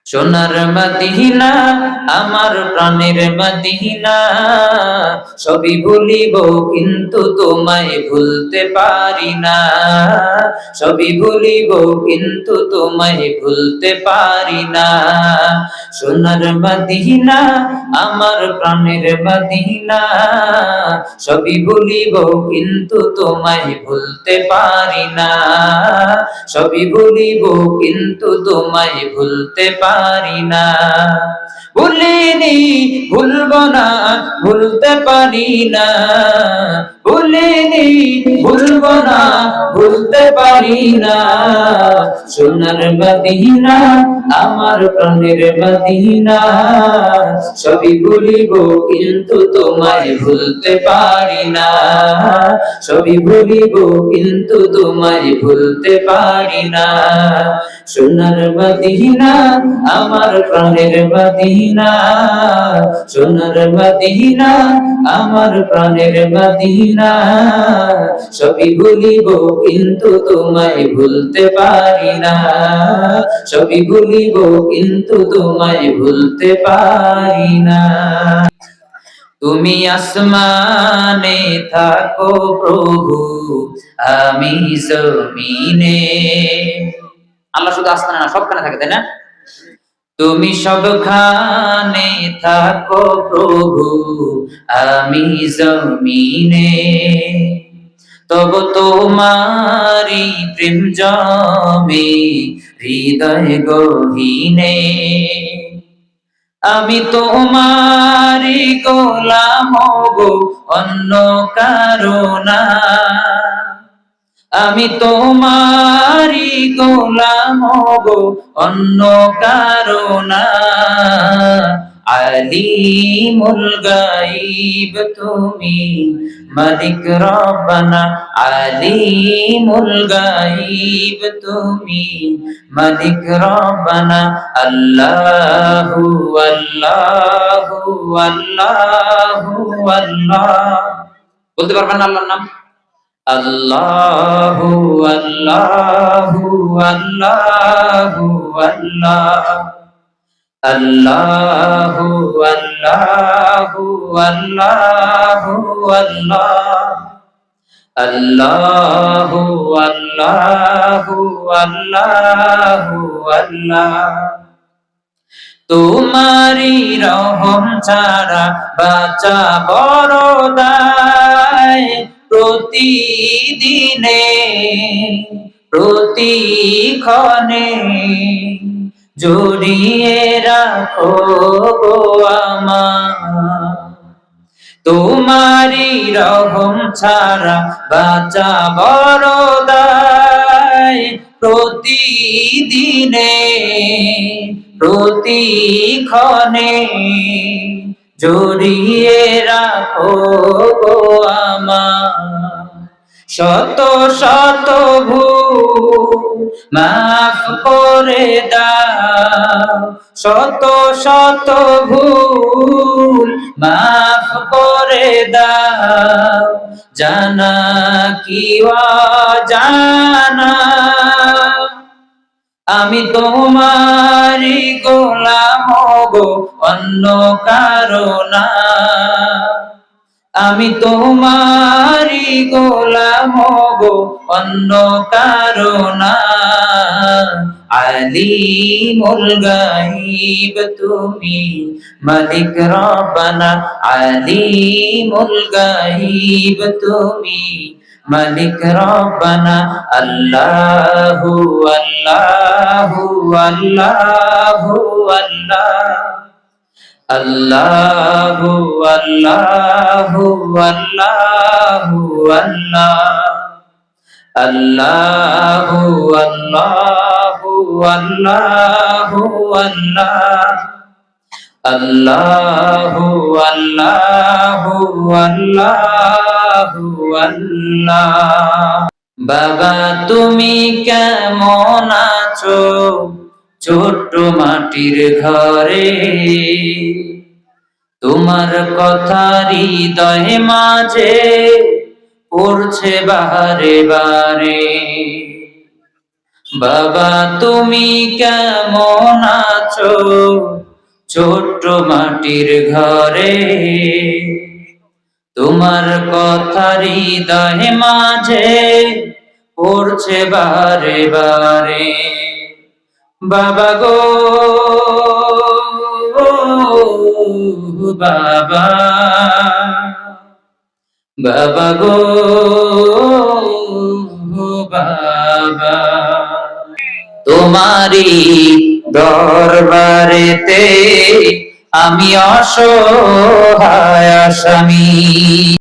সোনার মদিনা আমার প্রাণের মদিনা, সবই ভুলিব কিন্তু তোমায় ভুলতে পারি না। সবই ভুলিব কিন্তু তোমায় ভুলতে পারি না। সোনার মদিনা আমার প্রাণের মদিনা, সবই ভুলিব কিন্তু তোমায় ভুলতে পারি না। সবই ভুলিব কিন্তু তোমায় ভুলতে পারি না। ভুলিনি, ভুলবো না, ভুলতে পারি না। ভুলিনি, ভুলবো না, ভুলতে পারি না। সোনার মদিনা আমার প্রাণের মদিনা, সবই ভুলিব কিন্তু তোমায় ভুলতে পারি না। সবই ভুলিব কিন্তু তোমায় ভুলতে পারি না। সোনার মদিনা আমার প্রাণের মদিনা, সোনার মদিনা আমার প্রাণের মদিনা, সবই ভুলিব কিন্তু তোমায় ভুলতে পারি না। সবই ভুলিব কিন্তু তোমায় ভুলতে পারি না। তুমি আসমানে থাকো প্রভু, আমি জমিনে। আল্লাহ শুধু আসমানে না, সবখানে থাকে, তাই না? তুমি সবখানে থাকো প্রভু, আমি জমিনে। তব তোমারি প্রেম জমে হৃদয় গহীনে। আমি তোমারি গোলাম গো, অন্য কারো না। আমি তোমারি গোলাম গো, অন্য কারো না। আলিমুল গায়ব তুমি মালিক রব্বানা। আলিমুল গায়ব তুমি মালিক রব্বানা। আল্লাহু আল্লাহু আল্লাহু আল্লাহ। বলতে পারবেন না আল্লাহর নাম? আল্লাহু আল্লাহু আল্লাহু আল্লাহ। আল্লাহু আল্লাহু আল্লাহু আল্লাহ। আল্লাহু আল্লাহু আল্লাহু আল্লাহ। তোমারি রহম ছাড়া বাঁচা বড় দায়। প্রতিদিনে প্রতিক্ষণে জড়িয়ে রাখো গো আমায়। তোমারি রহম ছাড়া বাঁচা বড় দায়। প্রতিদিনে প্রতিক্ষণে জড়িয়ে রাখো গো আমায়। শত শত ভুল মাফ করে দাও। শত শত ভুল মাফ করে দাও। জানা কি অজানা, আমি তোমারি গোলাম গো, অন্য কারো না। আমি তোমারি গোলাম গো, অন্য কারো না। আলিমুল গায়ব তুমি মালিক রব্বানা। আলিমুল গায়ব তুমি মালিক রব্বানা। আল্লাহু আল্লাহু আল্লাহু আল্লাহ। আল্লাহু আল্লাহু আল্লাহু আল্লাহ। আল্লাহু আল্লাহু আল্লাহু আল্লাহ। আল্লাহু আল্লাহু আল্লাহু আল্লাহ। বাবা তুমি কেমন আছো ছোট্ট মাটির ঘরে? তোমার কথা হৃদয় মাঝে পড়ছে বারে বারে। বাবা তুমি কেমন আছো আসো ছোট্ট মাটির ঘরে, তোমার কথা হৃদয় মাঝে পড়ছে বারে বারে। বাবা গো বাবা, বাবা গো বাবা, তোমারি দরবারেতে আমি অসহায় আসামি।